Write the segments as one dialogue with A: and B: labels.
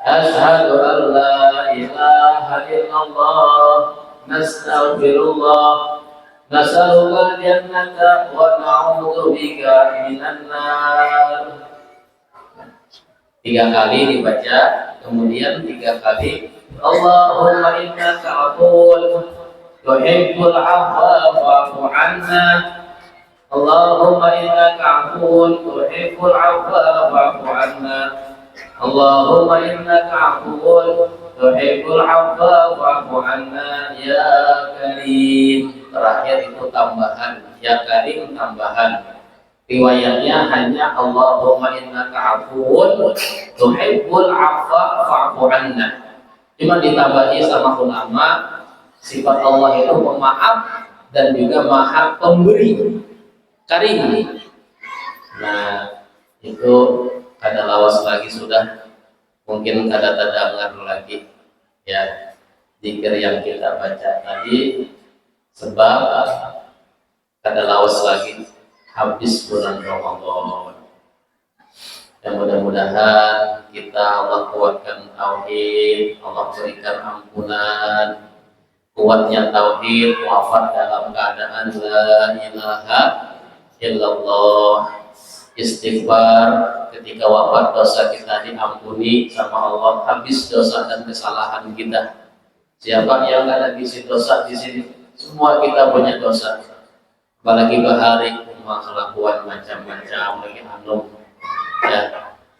A: أشهد أن لا إله إلا الله نستغفر الله نسألك الجنة ونعوذ بك من النار. 3 kali dibaca, kemudian 3 kali Allahumma innaka afuwwun tuhibbul afwa fa'fu 'anna. Allahumma innaka afuwwun tuhibbul afwa fa'fu 'anna. Allahumma innaka afuwwun tuhibbul afwa fa'fu 'anna ya karim. Terakhir itu tambahan, ya karim tambahan. Riwayatnya hanya Allahumma innaka afuwwun tuhibbul afwa fa'fu 'anna. Cuma ditambahi sama ulama, sifat Allah itu pemaaf dan juga maha pemberi, karim. Nah, itu kada lawas lagi sudah, mungkin kada terdengar lagi ya zikir yang kita baca tadi, sebab kada lawas lagi habis bulan Ramadan. Dan mudah-mudahan kita Allah kuatkan tauhid, Allah berikan ampunan, kuatnya tauhid, wafat dalam keadaan la ilaha illallah, istighfar ketika wafat, dosa kita diampuni sama Allah, habis dosa dan kesalahan kita. Siapa yang ada isi dosa di sini? Semua kita punya dosa. Apalagi bahari kelakuan macam-macam lagi ya,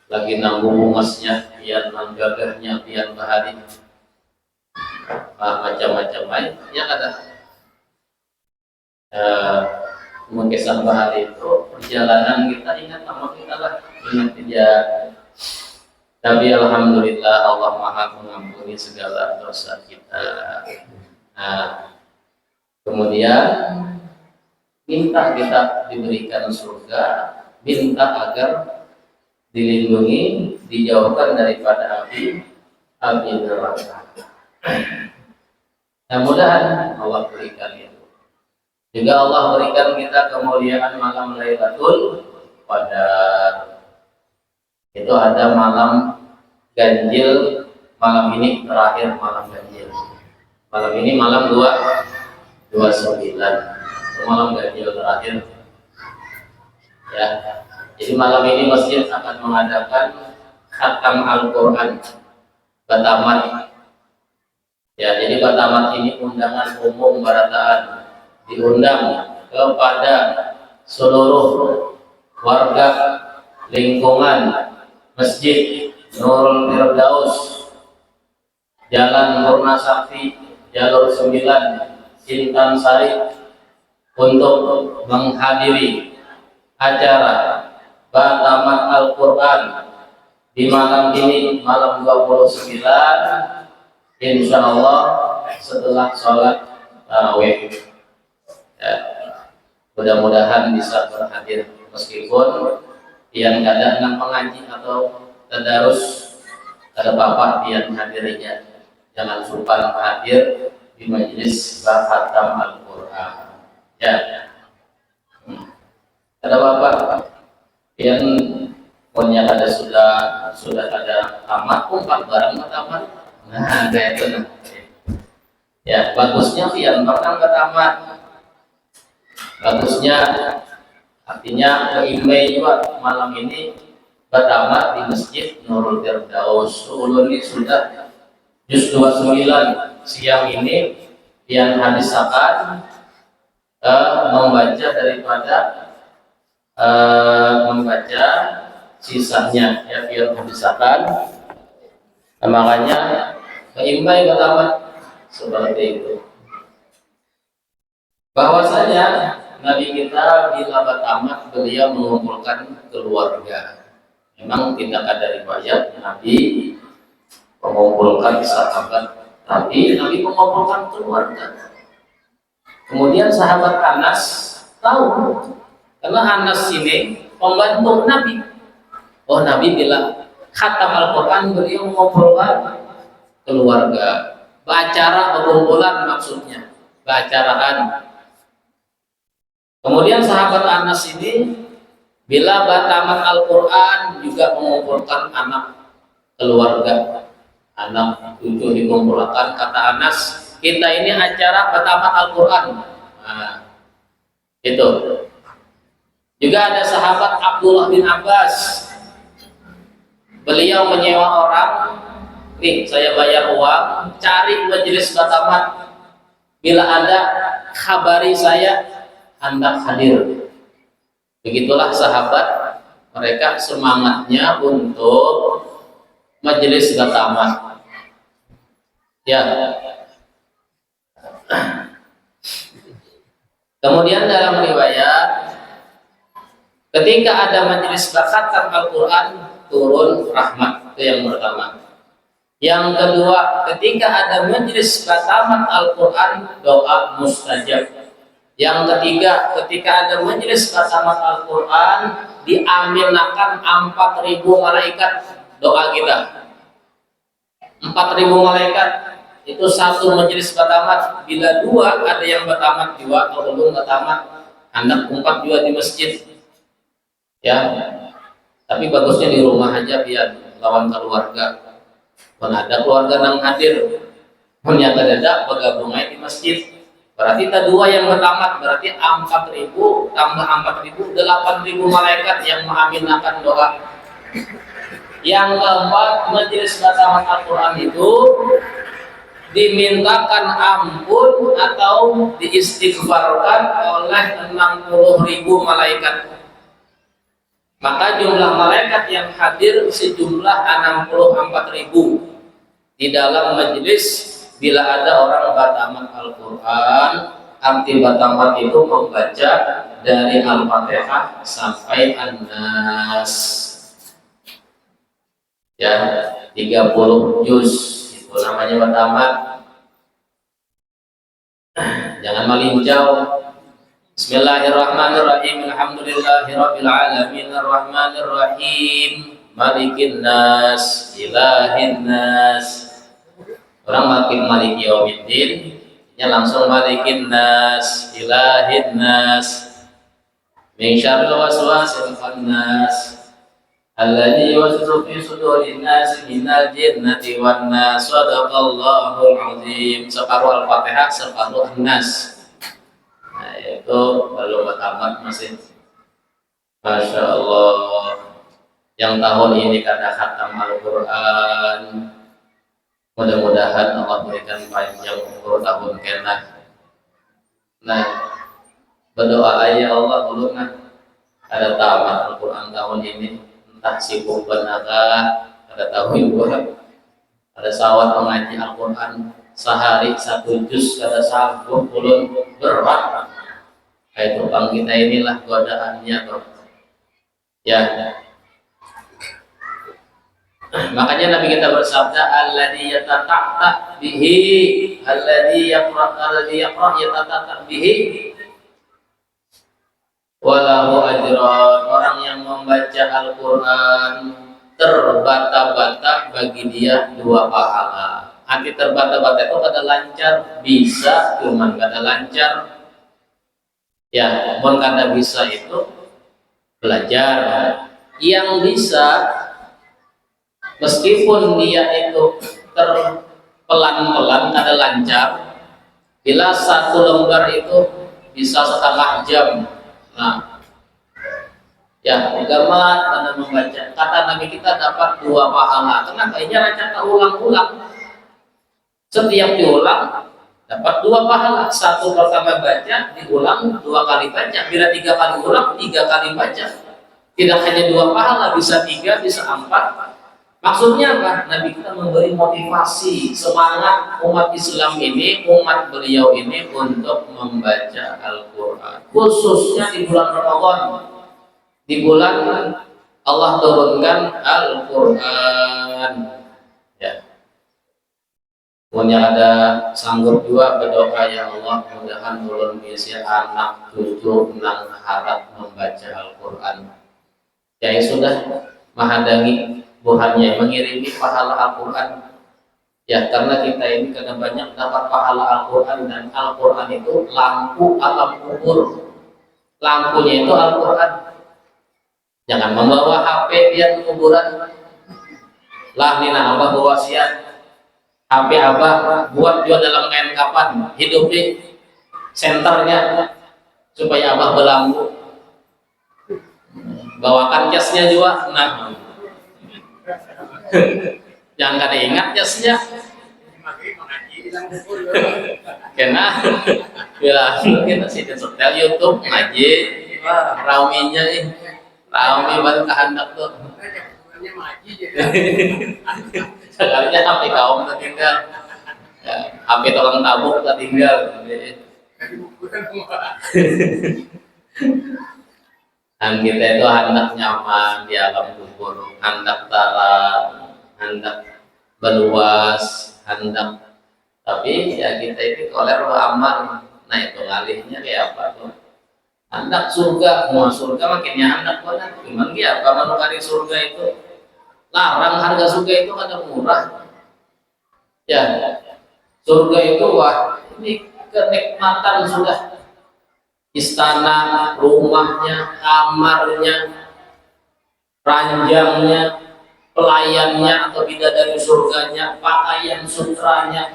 A: lagi nanggung umasnya, pian nanggagahnya, pian bahari macam-macam lain yang ada. Mengisah bahari itu perjalanan kita, ingat nama kita lah, ingat dia. Tapi alhamdulillah Allah Maha mengampuni segala dosa kita. Kemudian minta kita diberikan surga, minta agar dilindungi, dijauhkan daripada api neraka. Mudah-mudahan Allah berikan itu. Juga Allah berikan kita kemuliaan malam Lailatul Qadar. Itu ada malam ganjil, malam ini terakhir malam ganjil. Malam ini malam 29, malam ganjil terakhir. Ya. Jadi malam ini masjid akan mengadakan khatam Al-Quran Batamat. Ya, jadi Batamat ini undangan umum barataan, diundang kepada seluruh warga lingkungan Masjid Nurul Firdaus, Jalan Purna Sakti, Jalur 9, Intan Sari, untuk menghadiri acara Batamat Al-Quran di malam ini, malam 29, insya Allah setelah sholat tarawih. Ya, mudah-mudahan bisa berhadir, meskipun yang kadang mengaji atau tadarus ada bapak yang hadirinya, jangan lupa hadir di majelis khatam Al-Quran. Ya, ada bapak yang punya ada sudah ada tamat, umpat barang tamat. Nah, ada itu. Ya, bagusnya yang pernah tamat. Bagusnya artinya ke email juga malam ini bertamat di Masjid Nurul Firdaus. Ini sudah juz 29 siang ini yang habis akan membaca daripada membaca sisanya ya, biar habiskan. Makanya ke email bertamat seperti itu. Bahwasanya Nabi kita bila bertamat beliau mengumpulkan keluarga. Memang tidak ada riwayat Nabi mengumpulkan sahabat, tapi Nabi mengumpulkan keluarga. Kemudian sahabat Anas tahu, karena Anas ini pembantu Nabi. Oh, Nabi bila khatam Al-Quran beliau mengumpulkan keluarga. Beracara pengumpulan maksudnya, beracaraan. Kemudian sahabat Anas ini bila batamat Al-Quran juga mengumpulkan anak keluarga. anak cucu dikumpulkan. Kata Anas, kita ini acara pertama Al-Quran. Nah, itu. Juga ada sahabat Abdullah bin Abbas. Beliau menyewa orang, nih saya bayar uang, cari majelis batamat. Bila ada, kabari saya, hendak hadir. Begitulah sahabat, mereka semangatnya untuk majelis batamat. Ya. Kemudian dalam riwayat, ketika ada majelis khatam Al-Quran, turun rahmat. Itu yang pertama. Yang kedua, ketika ada majelis khataman Al-Quran, doa mustajab. Yang ketiga, ketika ada majelis khataman Al-Quran, diaminakan 4.000 malaikat doa kita. 4.000 malaikat itu satu majelis khataman. Bila dua, ada yang khataman dua, atau belum khataman, hendak 4 juga di masjid. Ya, tapi bagusnya di rumah aja biar lawan keluarga. Pun ada keluarga nang hadir, pun yang ada bergabungnya di masjid. Berarti kita dua yang bertamat, berarti 4.000 tambah 4.000, 8.000 malaikat yang mengaminakan doa. Yang keempat, majelis khataman Al-Quran itu dimintakan ampun atau diistighfarkan oleh 60.000 malaikat. Maka jumlah malaikat yang hadir sejumlah 64.000 di dalam majelis bila ada orang batamat Al-Quran. Arti batamat itu membaca dari Al-Fatihah sampai An-Nas. Ya, 30 juz itu namanya batamat. Jangan malincau. Bismillahirrahmanirrahim. Alhamdulillahirabbil alamin arrahmanir rahim malikin nas ilahin nas. Orang malik yaumiddin nya langsung malikin nas ilahin nas min syarril waswasil khannas alladzi yuwaswisu fi sudurin nas minal jinnati wan nas. Shadaqallahul azim. Separuh Al-Fatihah, separuh An-Nas. Nah, itu belum tamat masih. Masya Allah. Yang tahun ini kada khatam Al-Quran, mudah-mudahan Allah berikan panjang umur tahun kena. Nah, berdoa ya Allah ulun ada tamat Al-Quran tahun ini, entah sibuk benaga, ada tahun juga, ada sawat mengaji Al-Quran sehari 1 juz kada sanggup ulun, berat. Kayak tukang kita inilah godaannya tuh. Ya. Makanya Nabi kita bersabda, alladzi yatata'ta bihi, alladzi yaqra yatata'ta bihi walahu ajran. Orang yang membaca Al-Quran terbata-bata bagi dia 2 pahala. Arti terbata-bata itu kada lancar, bisa cuman kada lancar. Ya, pun kada bisa itu belajar. Yang bisa meskipun dia itu terpelan-pelan kada lancar, bila 1 lembar itu bisa setengah jam. Nah, ya gamat karena membaca. Kata Nabi kita dapat 2 pahala. Kenapa? Ini rancang ulang-ulang. Setiap diulang dapat 2 pahala. 1 pertama baca, diulang 2 kali baca. Bila 3 kali ulang, 3 kali baca. Tidak hanya 2 pahala, bisa 3, bisa 4. Maksudnya apa? Nabi kita memberi motivasi, semangat umat Islam ini, umat beliau ini untuk membaca Al-Quran. Khususnya di bulan Ramadan, di bulan Allah turunkan Al-Quran. Ya. Punya ada sanggup juga berdoa, ya Allah mudahan ulun bisa anak cucu nang harap membaca Al-Quran. Ya sudah mahadangi buhannya mengirimi pahala Al-Quran. Ya karena kita ini kadang banyak dapat pahala Al-Quran, dan Al-Quran itu lampu alam kubur. Lampunya itu Al-Quran. Jangan membawa HP dia ke kuburan. Lah nina apa bawa siat. HP abah buat juga dalam kain kapan, hidup di senternya supaya abah belanggu. Bawakan jasnya juga, nah jangan kada ingat jasnya. Kena bila kita sih setel YouTube ngaji, raminya nih, rami baru kehendak tuh. Sekalinya HP kaum tertinggal, ya, HP tolong tabung tertinggal. Dan kita itu hendak nyaman di alam kubur, hendak tarang, hendak berluas, hendak, tapi ya kita itu koler amal. Nah itu ngalihnya kayak apa tuh? Hendak surga, mau surga makinnya hendak banget. Gimana dia? Apa menukari surga itu? Larang, harga surga itu kada murah. Ya, surga itu wah ini kenikmatan sudah, istana, rumahnya, kamarnya, ranjangnya, pelayannya atau bidadari surganya, pakaian sutranya,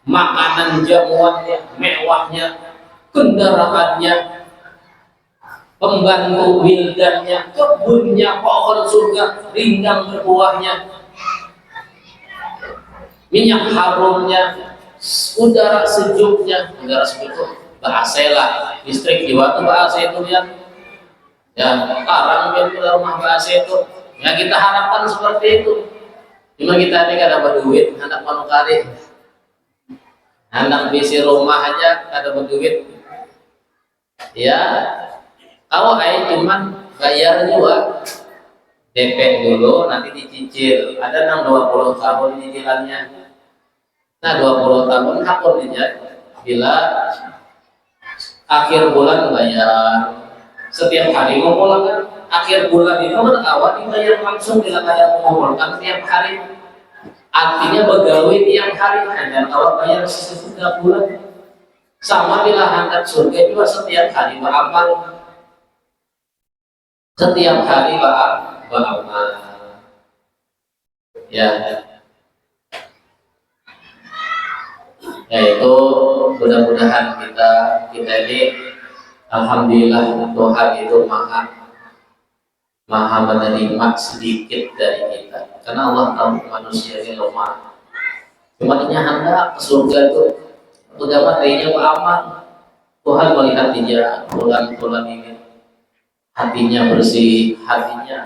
A: makanan jamuannya, mewahnya, kendaraannya, pembantu wildannya, kebunnya, pohon surga, rindang berbuahnya, minyak harumnya, udara sejuknya. Udara sejuk itu bahasa lah, listrik di waktu bahasa itu ya larang itu rumah bahasa itu. Ya kita harapkan seperti itu. Cuma kita ini kada berduit, hendak manukari, hendak bisi rumah aja kada berduit. Ya kalau air cuman bayar juga, DP dulu nanti dicicil, ada 20 tahun cicilannya. Nah 20 tahun hakun aja, bila akhir bulan bayar, setiap hari mengumpulkan. Akhir bulan itu awal dibayar langsung, bila kalian mengumpulkan setiap hari, artinya begawe tiap hari, hanya awal bayar setiap bulan. Sama bila hendak surga juga setiap hari beramal, setiap hari beramal. Ya, yaitu mudah-mudahan kita ini alhamdulillah Tuhan itu maha menerima sedikit dari kita, karena Allah tahu manusia ini lemah. Cuma dia hendak ke surga itu udah matanya beramal. Tuhan melihat dia bulan-bulan ini hatinya bersih, hatinya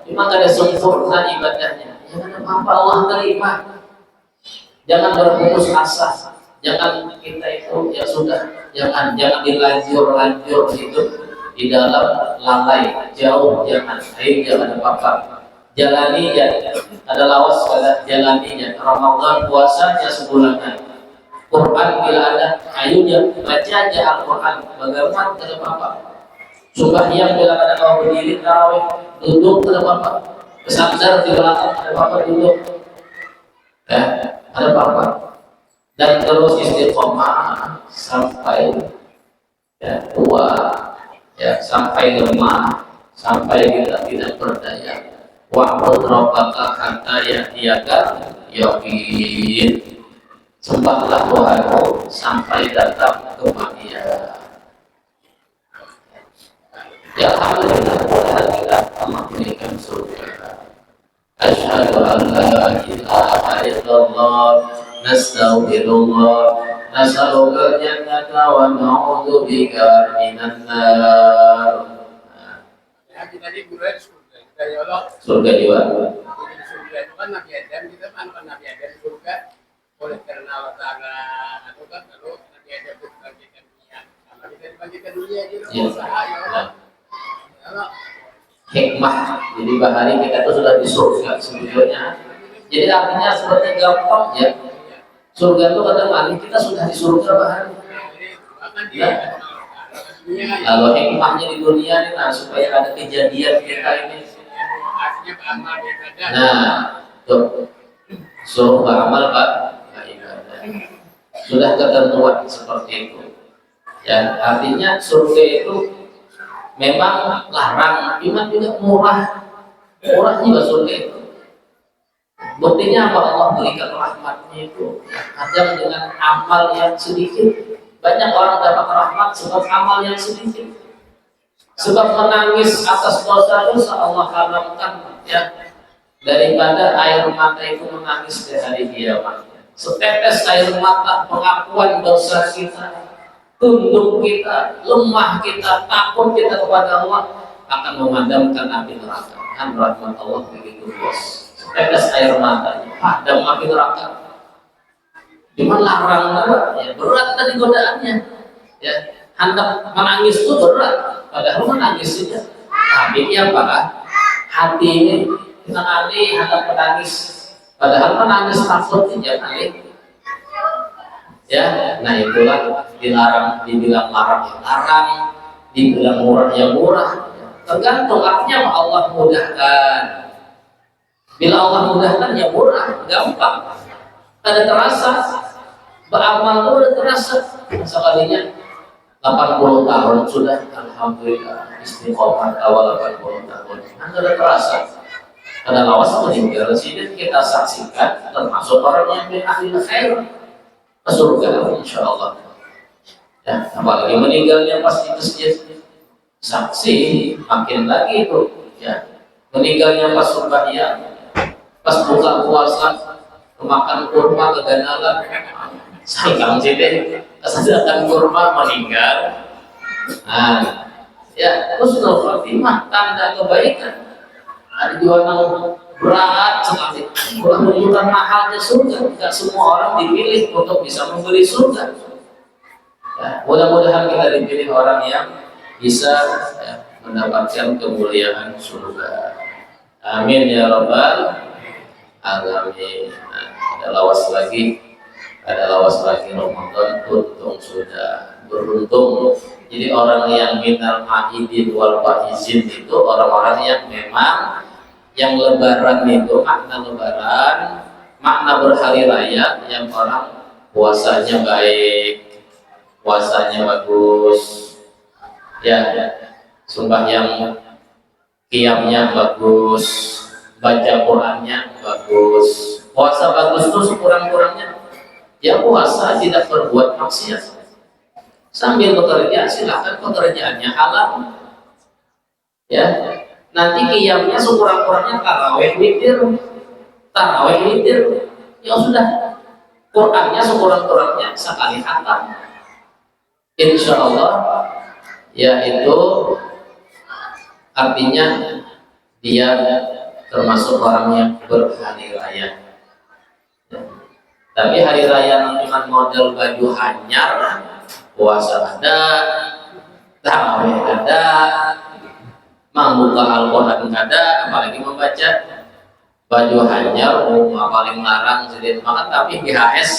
A: cuma ada sempurna ibadahnya, jangan apa Allah terima. Jangan berputus asa, jangan kita itu ya sudah, jangan dilanjur hidup di dalam lalai, jauh jangan, jangan apa-apa. Jalani ya, ada lawas pada jalaninya. Ramadan puasanya sebulanan, Quran bila ada, ayunya baca aja Al-Quran, bagaimana tidak apa-apa. Sembahyang bila ada kau berdiri tarawih, duduk tidak apa-apa. Bersandar di belakang tidak apa-apa, duduk. Ya, ada apa-apa. Dan terus istiqomah sampai ya, tua, ya, sampai lemah, sampai kita tidak berdaya. Wa'bud rabbaka hatta ya'tiyaka yaqin. Sembahlah Tuhanmu sampai datang kematian. Ya alhamdulillah kita Allah berikan surga. Asyhadu an la ilaha illallah, nastaghfirullah, nas'alukal jannata wa na'udzu bika minan nar. Surga juga.
B: Surga itu kan Nabi Adam, kita kan Nabi Adam surga oleh karena Allah Ta'ala itu kan kalau Nabi Adam itu dibagikan dunia, sama kita dibagikan dunia itu usaha ya.
A: Hikmah, jadi bahari kita itu sudah di surga sebetulnya. Jadi artinya seperti gampang ya. Surga itu kata Malik, kita sudah di surga bahari. Ya. Lalu hikmahnya di dunia ini, nah, supaya ada kejadian kita ini. Nah, tuh suruh beramal Pak, sudah ketentuan seperti itu. Ya, artinya surga itu memang larang, iman juga murah juga surga itu. Buktinya apa? Allah berikan rahmatnya itu kadang dengan amal yang sedikit. Banyak orang dapat rahmat sebab amal yang sedikit, sebab menangis atas dosa-dosa Allah haramkan ya, daripada air mata itu menangis di hari kiamat. Setetes air mata pengakuan dosa kita, tunduk kita, lemah kita, takut kita kepada Allah akan memadamkan api neraka. Kan rahmat Allah begitu luas. Setetes air matanya padam api neraka. Cuma larang ya, berat tadi godaannya. Ya, hendak menangis itu berat, padahal menangis saja. Tapi apa? Hati ini kita kali hendak menangis, padahal menangis takut tidak kali. Ya, nah itulah dilarang, dibilang larang ya larang, dibilang murah ya murah. Tergantung artinya Allah mudahkan. Bila Allah mudahkan ya murah, gampang. Ada terasa, beramal itu udah terasa. Sekalinya 80 tahun sudah, alhamdulillah istiqomah awal 80 tahun. Anda udah terasa. Ada lawas meninggal sini kita saksikan termasuk orang yang min ahli khair ke surga insyaallah. Ya, apalagi meninggalnya pas di masjid, saksi makin lagi itu ya. Meninggalnya pas sembahyang, pas buka puasa, makan kurma keganalan, sayang sih deh, kesadaran kurma meninggal. Nah, ya husnul khotimah tanda kebaikan. Ada jualan berat sekali, bukan mahalnya surga. Tidak semua orang dipilih untuk bisa membeli surga. Ya, mudah-mudahan kita dipilih orang yang bisa ya, mendapatkan kemuliaan surga. Amin ya rabbal alamin. Nah, ada lawas lagi Ramadan, untung sudah beruntung. Jadi orang yang minal aidin wal faizin itu orang-orang yang memang yang lebaran itu makna lebaran, makna berhari raya yang orang puasanya baik, puasanya bagus, ya, sembahyang qiyamnya bagus, baca Qur'annya bagus, puasa bagus itu sekurang-kurangnya ya puasa tidak berbuat maksiat. Sambil bekerja silahkan pekerjaannya halal. Ya, nanti qiyamnya sekurang-kurangnya tarawih witir. Ya sudah, Qur'annya sekurang-kurangnya sekali khatam. Insya Allah, ya itu artinya dia termasuk orang yang berhari raya. Ya. Tapi hari raya cuma model baju hanyar, puasa ada, tarawih ada, membuka Al-Quran ada, apalagi membaca. Baju hanyar, paling larang jadi makan tapi BHS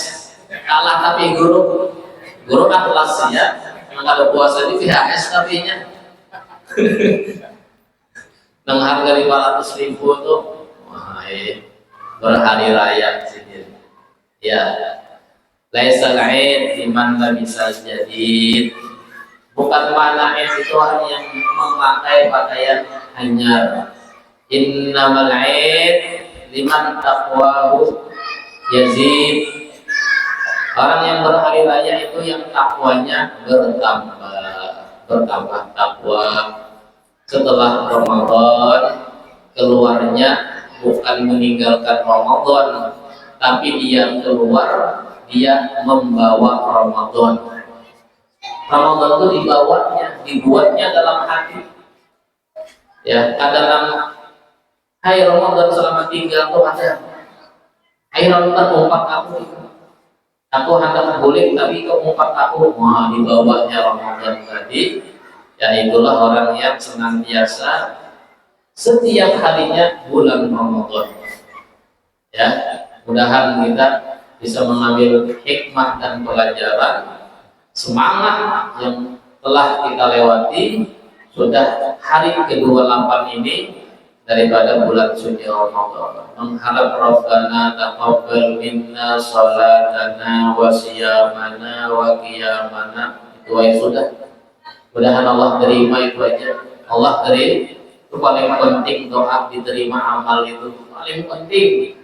A: kalah, tapi guru kan kelas ya, yang ada puasa di BHS tapi nya dengan harga 500.000 tuh, wah, berhari raya sendiri. Ya, laisal aid liman bisa jadi, bukan mana itu orang yang memakai pakaian hanyar. Innamal aid liman taqwahu yazid. Orang yang berhari raya itu yang takwanya bertambah takwa. Setelah Ramadan keluarnya bukan meninggalkan Ramadan, tapi dia keluar, dia membawa Ramadan. Ramadan itu dibuatnya dalam hati. Ya, kadang hai Ramadan selama 3 tuh ada. Hai Ramadan umpat aku hendak boleh tapi kau umpat aku. Wah, di bawahnya Ramadan tadi. Ya itulah orang yang senantiasa setiap harinya bulan Ramadan. Ya, mudahan kita bisa mengambil hikmah dan pelajaran, semangat yang telah kita lewati. Sudah hari ke-28 ini daripada bulan suci Ramadan. Mengharap Rabbana taqabbal minna salatana wa siyamana wa qiyamana. Itu yang sudah. Mudahan Allah terima itu aja. Allah terima. Itu paling penting, doa diterima, amal itu paling penting.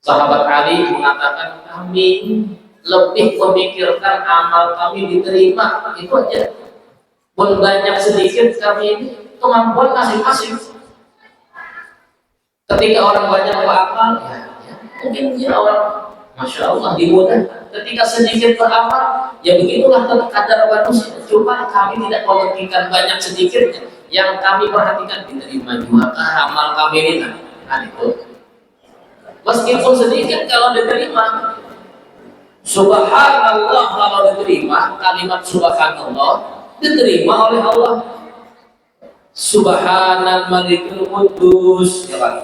A: Sahabat Ali mengatakan kami lebih memikirkan amal kami diterima, itu aja. Pun banyak sedikit kami ini kemampuan masing-masing. Ketika orang banyak beramal, ya, mungkin dia orang Masya Allah dimudah. Ketika sedikit beramal, ya begitulah kadar manusia. Cuma kami tidak mementingkan banyak sedikitnya. Yang kami perhatikan diterima juga amal kami ini. Nah itu. Meskipun sedikit kalau diterima, subhanallah kalau diterima, kalimat subhanallah diterima oleh Allah. Subhanal malikul qudus, ya kan?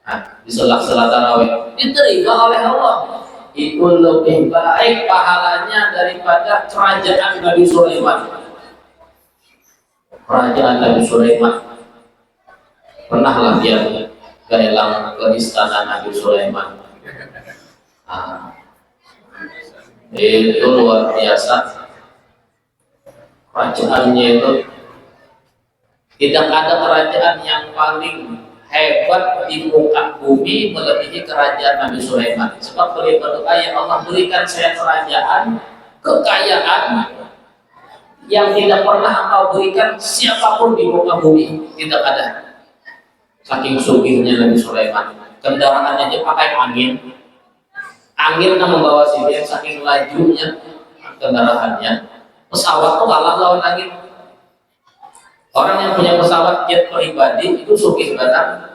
A: Nah, di salat tarawih diterima oleh Allah. Itu lebih baik pahalanya daripada kerajaan Nabi Sulaiman. Kerajaan Nabi Sulaiman pernahlah dia gaelang ke istana Nabi Sulaiman. Nah, itu luar biasa. Kerajaannya itu tidak ada kerajaan yang paling hebat di muka bumi melebihi kerajaan Nabi Sulaiman. Sebab beliau berdoa, ya Allah berikan saya kerajaan, kekayaan yang tidak pernah Engkau berikan siapapun di muka bumi. Tidak ada. Saking sugihnya Nabi Sulaiman, kendaraannya aja pakai angin. Angin yang membawa dia, saking lajunya kendaraannya. Pesawat tuh kalah lawan angin. Orang yang punya pesawat jet pribadi itu sugih banget.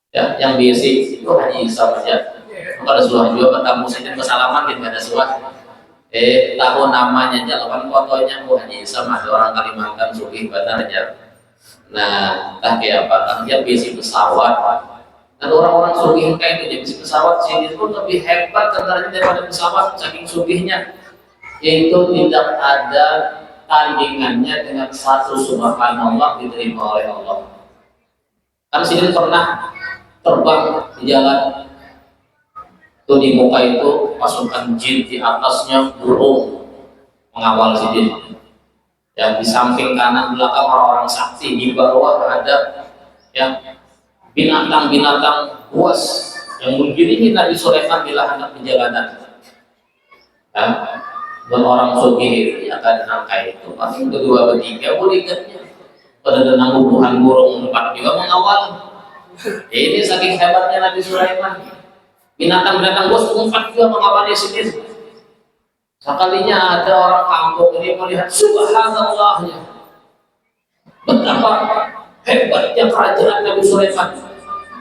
A: Ya, yang basic itu Haji Isa saja. Kalau suah juga bertamu saja bersalaman gitu ada suah. Tahu namanya aja, lawan fotonya Haji Isa ada orang Kalimantan sugih banget aja. Nah, entah kayak apa, dia basic pesawat. Dan orang-orang sugih kayak itu jadi basic pesawat sini pun lebih hebat tentaranya daripada pesawat saking sugihnya. Yaitu tidak ada tandingannya dengan satu subhanallah diterima oleh Allah. Kan sini pernah terbang di jalan itu di muka itu pasukan jin, di atasnya burung mengawal sini. Yang di samping kanan belakang orang-orang sakti, di bawah ada yang binatang-binatang buas yang mengiringi Nabi Sulaiman bila hendak perjalanan. Dan orang sugih akan angka itu pasti kedua bertiga bodyguardnya pada dengan hubungan burung tempat juga mengawal. Ini saking hebatnya Nabi Sulaiman, binatang-binatang bos tempat juga mengawalnya sendiri. Sekalinya ada orang kampung ini melihat subhanallahnya, betapa hebatnya kerajaan Nabi Sulaiman.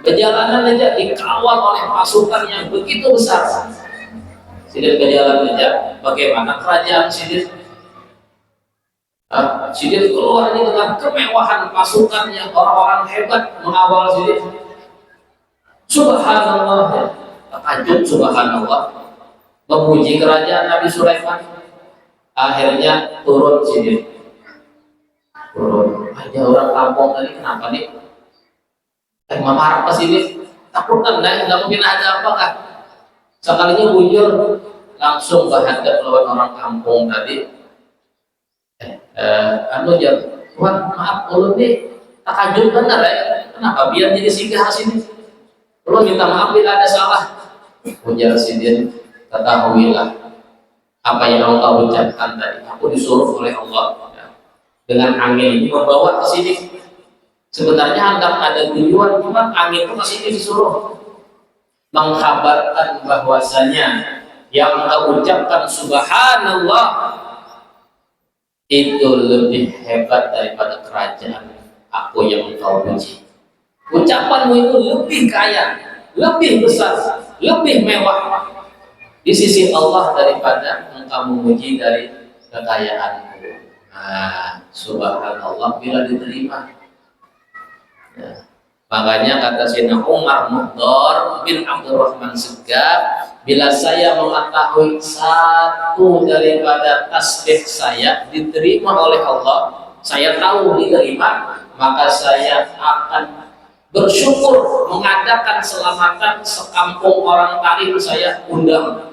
A: Perjalanan aja dikawal oleh pasukan yang begitu besar. Sidir berjalan aja, bagaimana kerajaan Sidir? Sidir keluar ini dengan kemewahan pasukan yang orang-orang hebat mengawal Sidir. Subhanallah, takjub subhanallah, memuji kerajaan Nabi Sulaiman. Akhirnya turun Sidir. Turun. Ada orang kampung tadi kenapa nih? Marah ke sini, takutan lah, nggak mungkin ada apa kan? Sekalinya bujur langsung berhadap lawan orang kampung tadi. Tuhan maaf ulun nih takjub benar ya. Kenapa biar jadi singgah sini? Ulun minta maaf bila ada salah. Ujar Sidin, ketahuilah apa yang engkau ucapkan tadi. Aku disuruh oleh Allah dengan angin ini membawa ke sini. Sebenarnya hendak ada tujuan, cuma angin itu ke sini disuruh mengkabarkan bahwasanya yang engkau ucapkan subhanallah itu lebih hebat daripada kerajaan aku yang engkau puji. Ucapanmu itu lebih kaya, lebih besar, lebih mewah di sisi Allah daripada engkau memuji dari kekayaanmu. Nah, subhanallah bila diterima. Ya. Makanya kata Sayyidina Umar Muhdar bin Abdurrahman Segaf, bila saya mengetahui satu daripada tasbih saya diterima oleh Allah, saya tahu diterima, maka saya akan bersyukur mengadakan selamatan sekampung orang Tarim saya undang.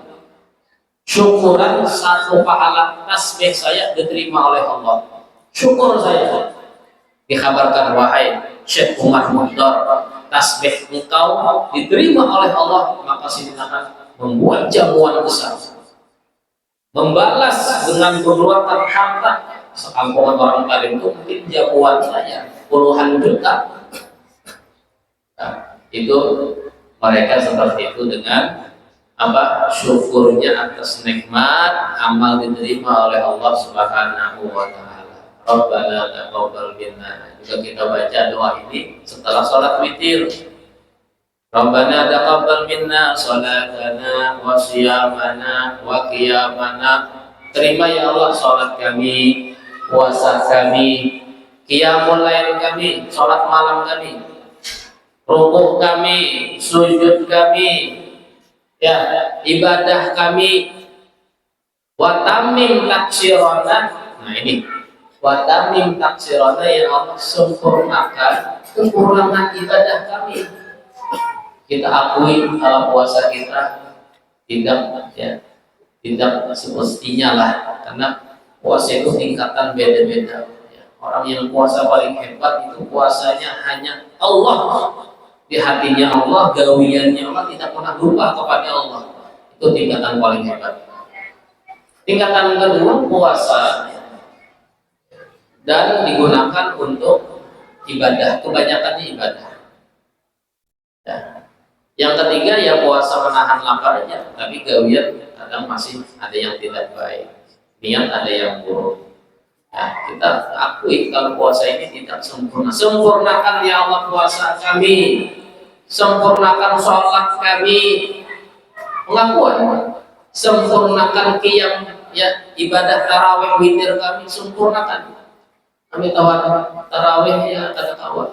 A: Syukuran satu pahala tasbih saya diterima oleh Allah. Syukur saya. Dikabarkan wahai Syekh Umar Muhdar, tasbih engkau diterima oleh Allah, maka pasti kita akan membuat jamuan besar, membalas dengan berluapan harta. Sekampungan orang Kalimantan itu mungkin jamuan saja puluhan juta. Nah, itu mereka seperti itu dengan apa? Syukurnya atas nikmat amal diterima oleh Allah Subhanahu wa taala. Rabbana taqabbal minna. Juga kita baca doa ini setelah sholat witir. Rabbana taqabbal minna sholatana wa siyamana wa qiyamana. Terima ya Allah sholat kami, puasa kami, qiyamul lail kami, sholat malam kami, rukuk kami, sujud kami, ya, ibadah kami, wa tamim taksirona. Nah ini, wa tamim taksirona, ya Allah sempurnakan kekurangan ibadah kami. Kita akui kalau puasa kita tidak, ya, tidak semestinya lah, karena puasa itu tingkatan beda-beda. Ya, orang yang puasa paling hebat itu puasanya hanya Allah, di hatinya Allah, gawiannya Allah, tidak pernah lupa kepada Allah. Itu tingkatan paling hebat. Tingkatan kedua puasa dan digunakan untuk ibadah, kebanyakannya ibadah. Ya. Yang ketiga ya puasa menahan lapar aja, tapi gawian kadang masih ada yang tidak baik, niat ada yang buruk. Nah, kita akui kalau puasa ini tidak sempurna. Sempurnakan ya Allah puasa kami, sempurnakan sholat kami, pengakuan. Sempurnakan qiyam, ya, ibadah tarawih witir kami, sempurnakan. Kami tawar tarawih ya kata kawan.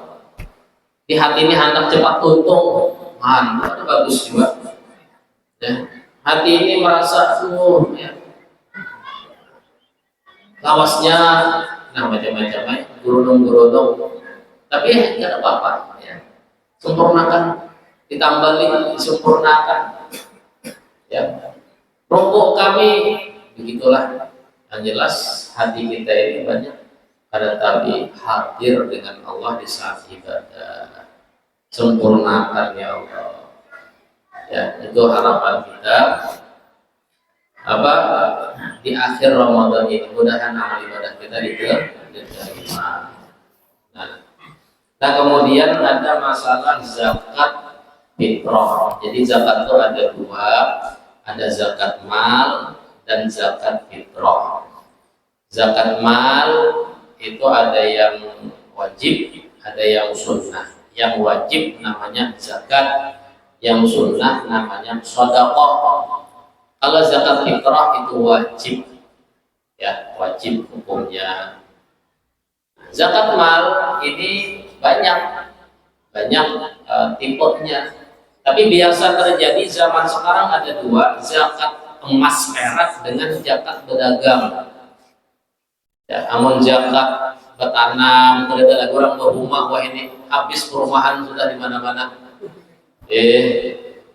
A: Di hati ini hendak cepat tuntung. Itu bagus juga. Ya. Hati ini merasa ya, lawasnya, nah macam-macam, gurudung-gurudung. Tapi tidak apa-apa. Ya. Sempurnakan, ditambah lagi, disempurnakan. Ya. Rukuk kami, begitulah. Yang jelas hati kita ini banyak pada tapi hadir dengan Allah di saat ibadah. Sempurnakan ya Allah. Ya, itu harapan kita apa di akhir Ramadan ini, mudahan amal ibadah kita diterima. Nah, kemudian ada masalah zakat fitrah. Jadi zakat itu ada dua, ada zakat mal dan zakat fitrah. Zakat mal itu ada yang wajib, ada yang sunnah. Yang wajib namanya zakat, yang sunnah namanya sedekah. Kalau zakat fitrah itu wajib, ya, wajib hukumnya. Zakat mal ini banyak tipenya. Tapi biasa terjadi zaman sekarang ada dua, zakat emas perak dengan zakat berdagang. Ya, namun zakat bertanam, kemudian ada orang berumah, wah ini habis perumahan sudah di mana-mana.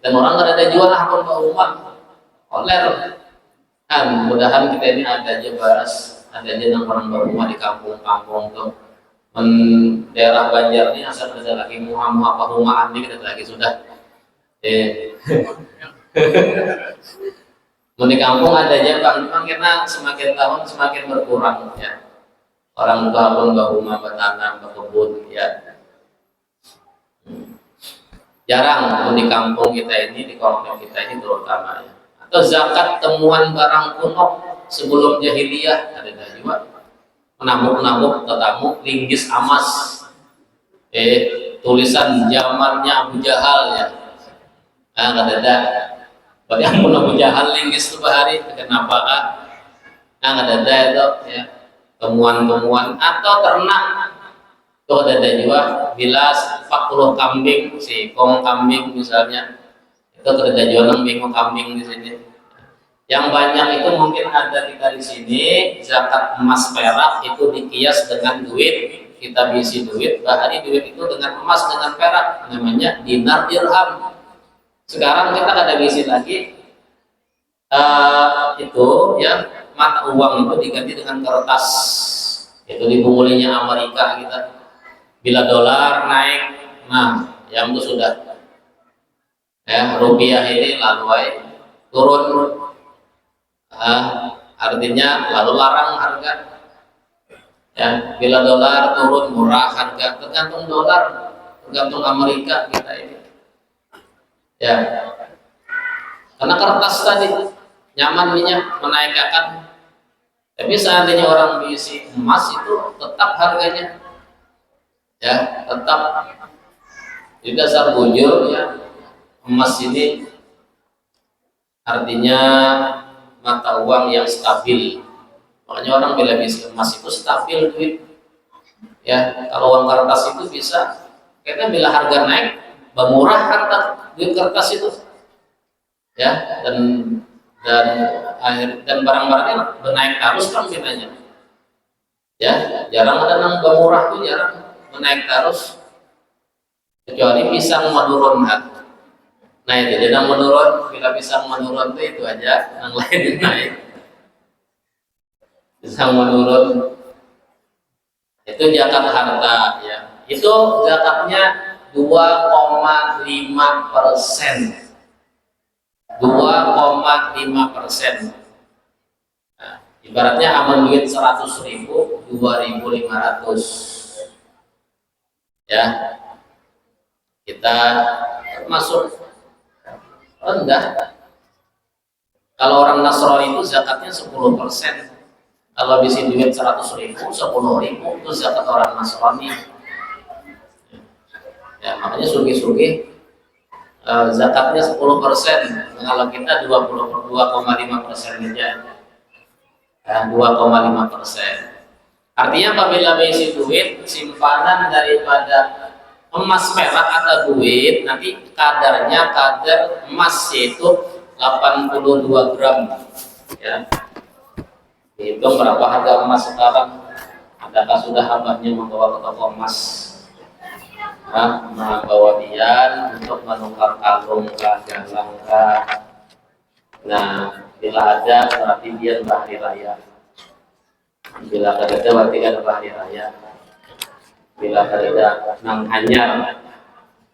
A: Dan orang nggak ada jual akun berumah, oler. Kan, mudahan kita ini ada aja baras, ada aja yang orang berumah di kampung-kampung tuh. Daerah Banjar ini asal ada lagi muha-muha perumahan ini kita lagi sudah. Di kampung ada aja bang, karena semakin tahun semakin berkurang ya. Orang tua pun berumah, bertanam, berkebun, ya. Jarang di kampung kita ini, di kampung kita ini terutama ya. Atau zakat temuan barang kuno sebelum jahiliyah ada juga. Menabuk-nabuk tetamu linggis emas, tulisan zamannya Abu Jahal ya. Ada. Berarti yang Abu Jahal linggis itu hari, kenapa kah? Ada itu ya. Temuan-temuan atau ternak itu ada juga, bilas 40 kambing, sikong kambing misalnya, itu ada jualan bingung kambing di sini. Yang banyak itu mungkin ada kita di sini, zakat emas perak itu dikias dengan duit, kita bisi duit, bahari duit itu dengan emas dengan perak, namanya dinar dirham. Sekarang kita ada bisi lagi itu ya, mata uang itu diganti dengan kertas, itu dipungulinya Amerika kita. Bila dolar naik, nah yang itu sudah Ya, rupiah ini lalu turun, artinya lalu larang harga. Ya, bila dolar turun murah harga, tergantung dolar, tergantung Amerika kita ini. Ya, karena kertas tadi nyaman minyak menaikkan. Tapi seandainya orang diisi emas itu tetap harganya, ya tetap di dasar bujur ya. Emas ini artinya mata uang yang stabil. Makanya orang bila diisi emas itu stabil duit. Ya, kalau uang kertas itu bisa, karena bila harga naik, bermurah harga duit kertas itu. Ya, dan barang-barangnya menaik terus kan kitanya. Ya, jarang ada yang bermurah tuh, jarang menaik terus. Kecuali pisang menurun harga. Nah itu jadi menurun, bila pisang menurun itu aja, yang lain naik. Pisang menurun, itu zakat harta ya. Itu zakatnya 2,5%. 2,5%. Nah, ibaratnya aman duit 100.000, 2.500. Ya, kita masuk rendah. Kalau orang Nasrani itu zakatnya 10%. Kalau bisi duit 100.000, 10.000 itu zakat orang Nasrani. Ya, makanya sugi-sugi zakatnya 10%. Kalau kita 2,5% aja. 2,5%. Artinya apabila bisi duit simpanan daripada emas perak atau duit, nanti kadarnya kadar emas yaitu 82 gram. Ya, hitung berapa harga emas sekarang? Adakah sudah abahnya membawa ke toko emas? Membawa dian untuk menukar kalung kah, galang kah? Nah, bila ada berarti dia bahari raya. Bila ada berarti ada bahari raya. Bila ada nang hanyar,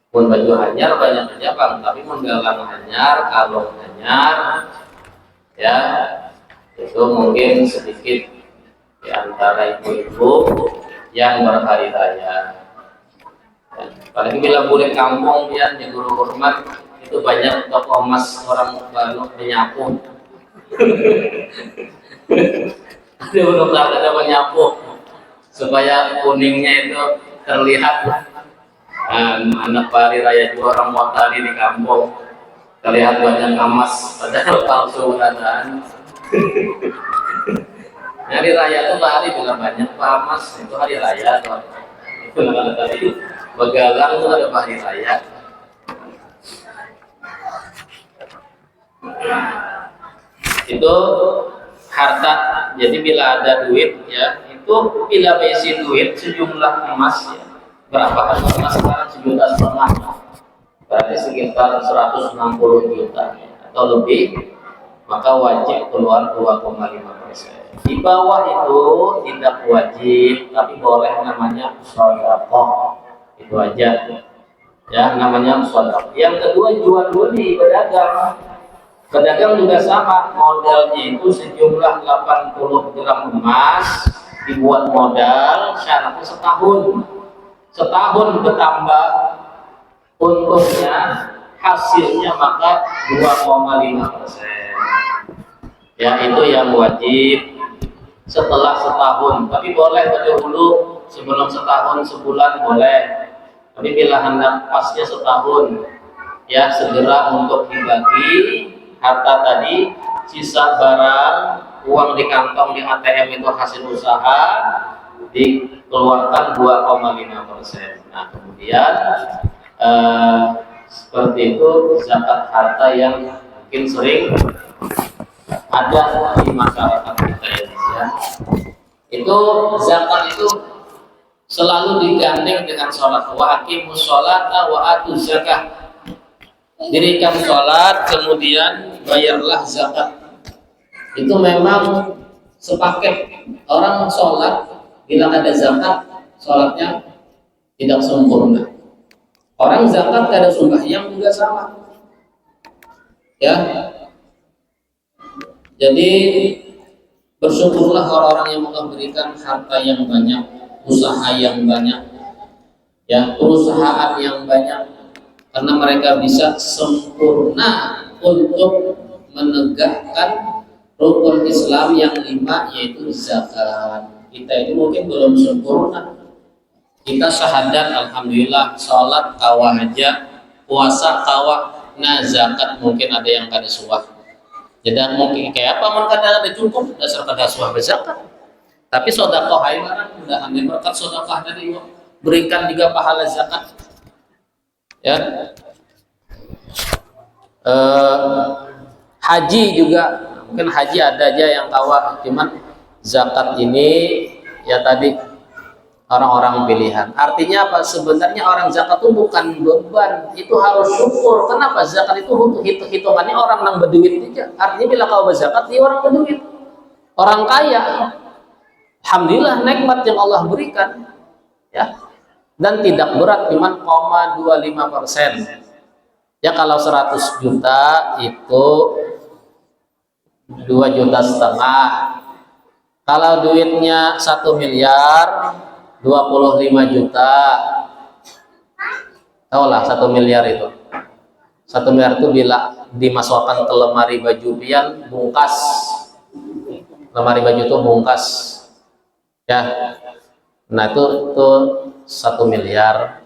A: pun baju hanyar banyak aja bang, tapi menggalang hanyar, kalung hanyar, ya itu mungkin sedikit di antara ibu-ibu yang berhari raya. Ya, apalagi bila boleh kampung dia di Guru Hormat itu banyak toko emas orang baru menyapu. Ada menyapu supaya kuningnya itu terlihat. Anak pari raya juga orang Motali di kampung terlihat banyak emas padahal palsu keadaan. Hari raya itu hari juga banyak emas, itu hari raya atau itu namanya tadi begalang itu ada hari raya. Itu harta. Jadi bila ada duit ya, itu bila besi duit sejumlah emas ya, berapa harga emas sekarang? 1,5 juta, berarti sekitar 160 juta ya, atau lebih, maka wajib keluar 2,5%. Di bawah itu tidak wajib, tapi boleh namanya sedekah. Itu aja ya, namanya sedekah. Yang kedua, jual beli pedagang. Pedagang juga sama, modalnya itu sejumlah 80 gram emas, dibuat modal, syaratnya setahun. Setahun bertambah untungnya, hasilnya maka 2,5%. Ya, itu yang wajib setelah setahun. Tapi boleh dahulu sebelum setahun, sebulan boleh. Tapi bila hendak pasnya setahun, ya segera untuk dibagi harta tadi, sisa barang, uang di kantong di ATM itu hasil usaha, dikeluarkan 2,5%. Nah kemudian seperti itu zakat harta yang mungkin sering ada di masyarakat kita Indonesia. Itu zakat itu selalu digandeng dengan sholat. Wa aqimus sholata wa atuz zakah. Dirikan sholat, kemudian bayarlah zakat. Itu memang sepaket. Orang sholat, bila ada zakat, sholatnya tidak sempurna. Orang zakat kada sembahyang juga sama. Ya, jadi bersyukurlah orang-orang yang Allah berikan harta yang banyak, usaha yang banyak, ya, perusahaan yang banyak, karena mereka bisa sempurna untuk menegakkan rukun Islam yang 5, yaitu zakat. Kita itu mungkin belum sempurna. Kita syahadat alhamdulillah, sholat kawah aja, puasa kawah, nah zakat mungkin ada yang kada suah. Jadi mungkin kayak apa mereka ada cukup dasar kada suah berzakat. Tapi sedekah hai barang mudah anda berkat sedekah dari Allah, berikan juga pahala zakat. Ya. Haji juga mungkin haji ada aja yang kawah, cuman zakat ini ya tadi orang-orang pilihan. Artinya apa? Sebenarnya orang zakat itu bukan beban, itu harus syukur. Kenapa? Zakat itu hitungannya orang yang berduit aja. Artinya bila kau berzakat, dia orang berduit, orang kaya. Alhamdulillah nikmat yang Allah berikan, ya. Dan tidak berat, cuma 0,25%. Ya kalau 100 juta itu 2,5 juta. Kalau duitnya 1 miliar 25 juta. Tahu lah 1 miliar itu. 1 miliar itu bila dimasukkan ke lemari baju pian bungkas. Lemari baju itu bungkas. Ya. Nah itu 1 miliar.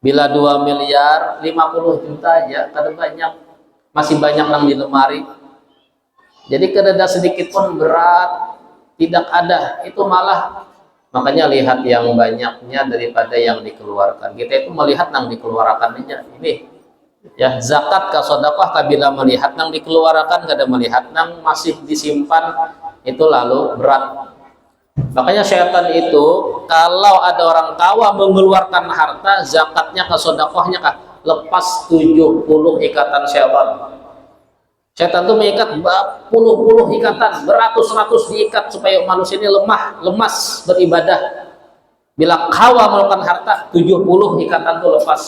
A: Bila 2 miliar 50 juta aja, kada banyak. Masih banyak yang di lemari. Jadi kada sedikit pun berat, tidak ada. Itu malah makanya lihat yang banyaknya daripada yang dikeluarkan. Kita itu melihat yang dikeluarkan aja. Ini ya zakat ka sedekah kabila melihat yang dikeluarkan, kada melihat yang masih disimpan, itu lalu berat. Makanya syaitan itu kalau ada orang kaya mengeluarkan harta, zakatnya ke sedekahnya kah lepas 70 ikatan syaitan. Syaitan itu mengikat puluh ikatan, beratus-ratus diikat supaya manusia ini lemah, lemas beribadah. Bila kawa melakukan harta, 70 ikatan itu lepas.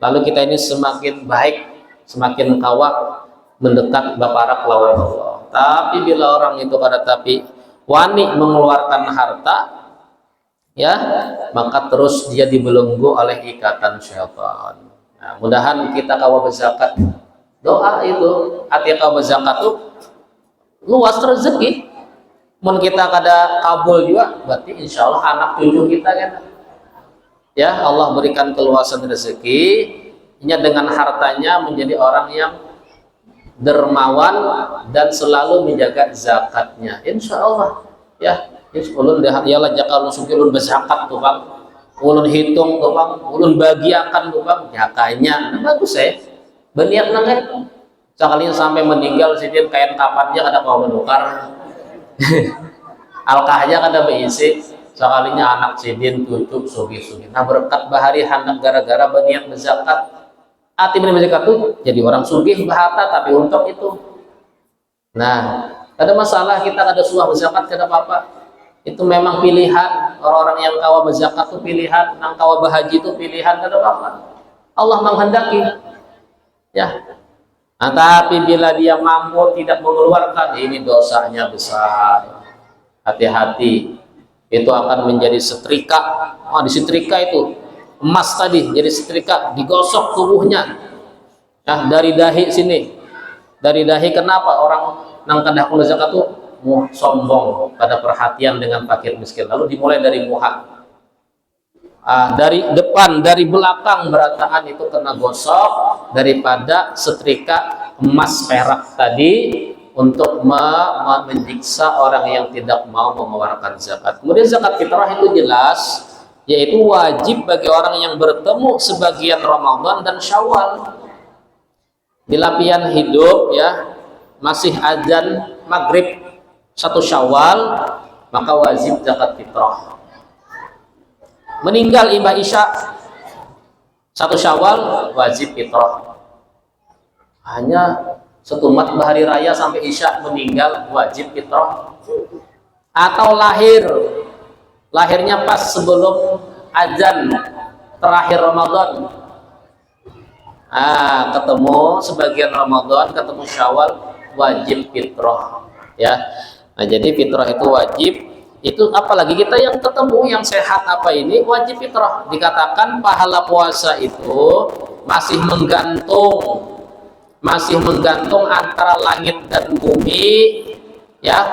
A: Lalu kita ini semakin baik, semakin kawa mendekat baparak lawan Allah. Tapi bila orang itu pada tapi wani mengeluarkan harta, ya, maka terus dia dibelenggu oleh ikatan syaitan. Nah, mudahan kita kawa berzakat. Doa itu hati kau berzakat tuh luas rezeki. Mun kita kada kabul juga, berarti insya Allah anak cucu kita kan, ya Allah berikan keluasan rezeki. Ini dengan hartanya menjadi orang yang dermawan dan selalu menjaga zakatnya. Insya Allah, ya. Ulun dah ialah jakal sugih ulun berzakat tuh bang, ulun hitung tuh bang, ulun bagiakan tuh bang, jakanya, nah, bagus ya. Berniat nangke sekalinya sampai meninggal sidin kain kapannya kada mau menukar alkahnya kada beisi sekalinya anak sidin cucu sugi-sugi. Nah berkat bahari hendak gara-gara berniat berzakat, hati berzakat tuh jadi orang sugih bahata tapi untuk itu. Nah kada masalah kita kada suah berzakat kada apa-apa, itu memang pilihan orang-orang yang kawa berzakat tuh pilihan, nang kawa berhaji itu pilihan, kada apa-apa. Allah menghendaki. Ya, nah, tapi bila dia mampu tidak mengeluarkan, ini dosanya besar. Hati-hati, itu akan menjadi setrika. Oh, di setrika itu emas tadi, jadi setrika digosok tubuhnya. Nah, dari dahi sini, dari dahi kenapa orang nang kada kulo zakat tuh sombong, pada perhatian dengan fakir miskin. Lalu dimulai dari muha. Dari depan, dari belakang berataan itu kena gosok daripada setrika emas perak tadi untuk menyiksa orang yang tidak mau mengeluarkan zakat. Kemudian zakat fitrah itu jelas, yaitu wajib bagi orang yang bertemu sebagian Ramadan dan Syawal. Bila pian hidup ya masih azan maghrib 1 Syawal, maka wajib zakat fitrah. Meninggal imbah isya 1 Syawal, wajib fitrah. Hanya setumat bahari raya sampai isya meninggal, wajib fitrah. Atau lahirnya pas sebelum azan terakhir Ramadan, Ketemu sebagian Ramadan, ketemu Syawal, wajib fitrah ya. Nah, jadi fitrah itu wajib. Itu apalagi kita yang ketemu yang sehat apa ini wajib fitrah. Dikatakan pahala puasa itu masih menggantung antara langit dan bumi ya,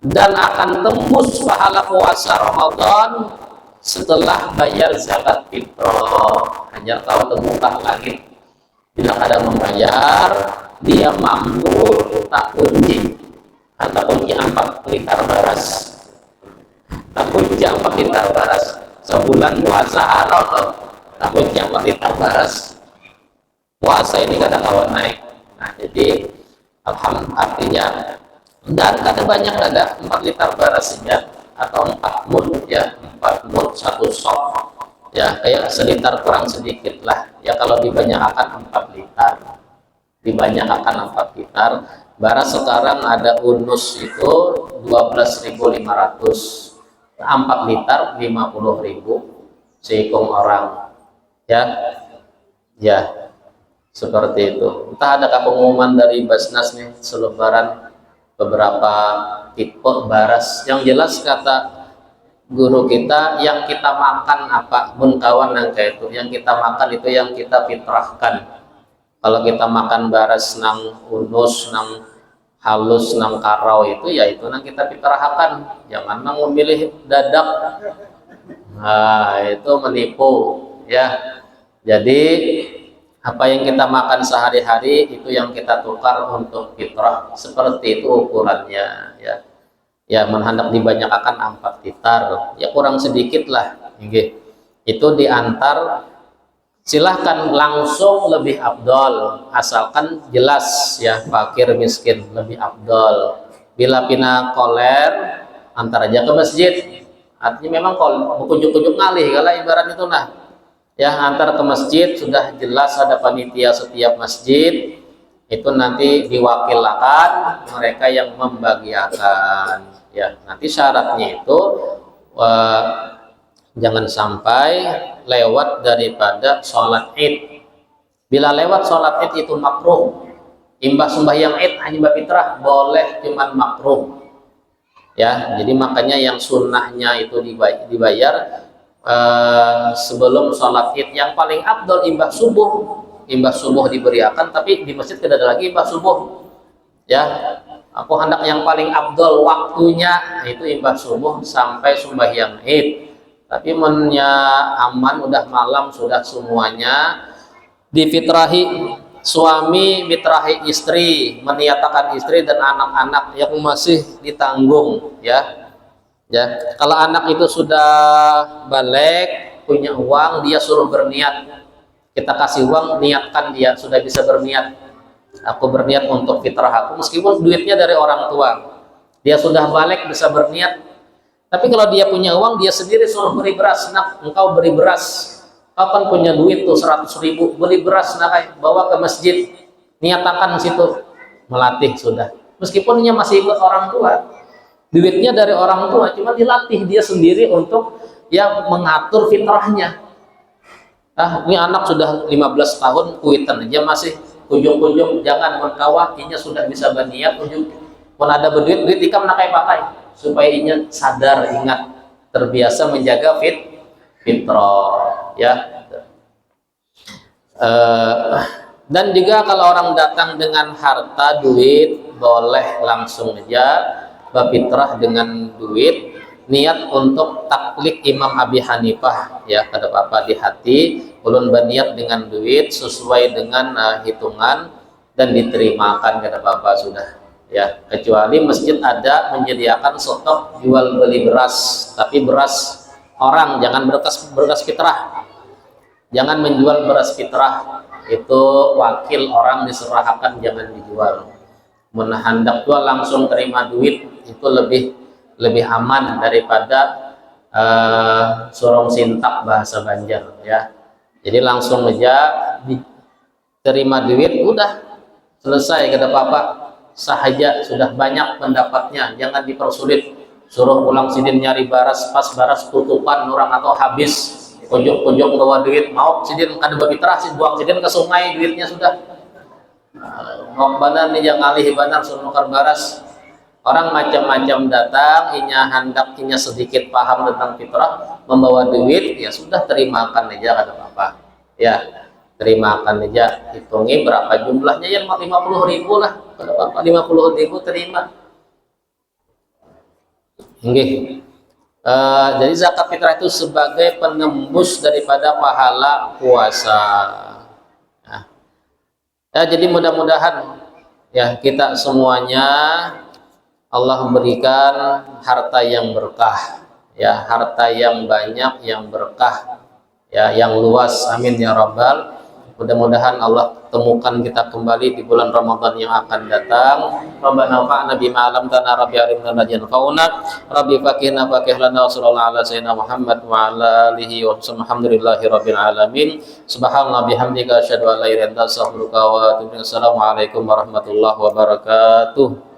A: dan akan tembus pahala puasa Ramadan setelah bayar zakat fitrah. Hanya tahu temukan langit tidak ada membayar, dia mampu tak kunci atau kunci 4 liter beras, tak kunci 4 liter beras sebulan puasa atau tak kunci 4 liter beras puasa ini kadang-kadang naik. Nah, jadi alhamdulillah artinya dan ada banyak, ada 4 liter beras saja atau 4 mud ya, 4 mud 1 sok ya, kayak seliter kurang sedikit lah ya. Kalau dibanyakan 4 liter, dibanyakan 4 liter beras. Sekarang ada unus itu 12.500, 4 liter 50.000 seikung orang ya, ya seperti itu. Entah adakah pengumuman dari Basnas nih selebaran beberapa tipe beras. Yang jelas kata guru kita, yang kita makan apa bun kawan nangka itu, yang kita makan itu yang kita fitrahkan. Kalau kita makan beras nang unus, nang halus, nang karau itu ya itu nang kita fitrahkan. Jangan nang memilih dadak, nah itu menipu ya. Jadi apa yang kita makan sehari-hari itu yang kita tukar untuk fitrah, seperti itu ukurannya ya. Ya menhendak dibanyakan 4 liter ya, kurang sedikit lah itu diantar. Silahkan langsung lebih afdol, asalkan jelas ya, fakir miskin lebih afdol. Bila pina koler antar aja ke masjid, artinya memang kalau kujuk-kujuk ngalih kalau ibarat itu nah ya, antar ke masjid sudah jelas ada panitia setiap masjid, itu nanti diwakilkan mereka yang membagiakan ya. Nanti syaratnya itu jangan sampai lewat daripada sholat id. Bila lewat sholat id itu makruh. Imbah sembahyang id hanya fitrah boleh, cuman makruh ya. Jadi makanya yang sunnahnya itu dibayar sebelum sholat id. Yang paling afdol imbah subuh diberiakan, tapi di masjid tidak ada lagi imbah subuh ya. Aku hendak yang paling afdol waktunya itu imbah subuh sampai sembahyang id. Tapi mennya aman udah malam sudah semuanya difitrahi, suami fitrahi istri, meniatakan istri dan anak-anak yang masih ditanggung ya. Ya, kalau anak itu sudah balik, punya uang, dia suruh berniat. Kita kasih uang, niatkan dia sudah bisa berniat. Aku berniat untuk fitrah aku, meskipun duitnya dari orang tua. Dia sudah balik bisa berniat. Tapi kalau dia punya uang, dia sendiri suruh beri beras. Nak, engkau beri beras. Kapan punya duit tuh 100.000, beli beras, nak, bawa ke masjid. Niatakan situ, melatih sudah. Meskipun dia masih ikut orang tua. Duitnya dari orang tua, cuma dilatih dia sendiri untuk ya mengatur fitrahnya. Ini anak sudah 15 tahun kuitan aja masih kunjung-kunjung, jangan mengkawah, inya sudah bisa berniat kunjung. Pun ada berduit, duit ikam nak pakai supaya inya sadar, ingat, terbiasa menjaga fitrah ya. Dan juga kalau orang datang dengan harta duit, boleh langsung aja berfitrah dengan duit, niat untuk taklik Imam Abi Hanifah ya. Kada apa-apa di hati, ulun berniat dengan duit sesuai dengan hitungan dan diterimakan, kada apa-apa sudah ya. Kecuali masjid ada menyediakan stok jual beli beras, tapi beras orang, jangan beras fitrah, jangan menjual beras fitrah, itu wakil orang diserahkan, jangan dijual. Hendak tua langsung terima duit itu lebih aman daripada sorong sintak bahasa Banjar ya. Jadi langsung aja diterima duit, udah selesai, kada apa-apa, sahaja sudah banyak pendapatnya, jangan dipersulit. Suruh pulang sidin nyari baras, pas baras tutupan orang atau habis pojok-pojok bawa duit mau sidin kada berfitrah sih buang sidin ke sungai duitnya sudah. Mau banar nih yang alih banar suruh nukar baras. Orang macam-macam datang, inya hendak inya sedikit paham tentang fitrah, membawa duit, ya sudah terimakan aja kada apa-apa. Ya, terimakan aja. Hitungi berapa jumlahnya ya 50.000 lah. Kada apa-apa 50.000 terima. Nggih. Jadi zakat fitrah itu sebagai penembus daripada pahala puasa. Nah, ya, jadi mudah-mudahan ya kita semuanya Allah berikan harta yang berkah, ya harta yang banyak, yang berkah, ya yang luas. Amin ya rabbal. Mudah-mudahan Allah temukan kita kembali di bulan Ramadan yang akan datang. Rabbana fa'na bima 'allamtana rabbi arimna najan fauna rabbi faqihna faqih lana wa sallallahu ala sayyidina Muhammad wa ala alihi wa alhamdulillahi rabbil alamin. Subhanallah bihamdika asyhadu an la ilaha illa anta astaghfiruka wa atubu ilaik. Assalamualaikum warahmatullahi wabarakatuh.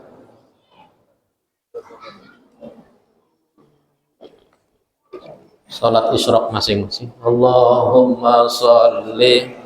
A: Salat isyraq masing-masing. Allahumma sholli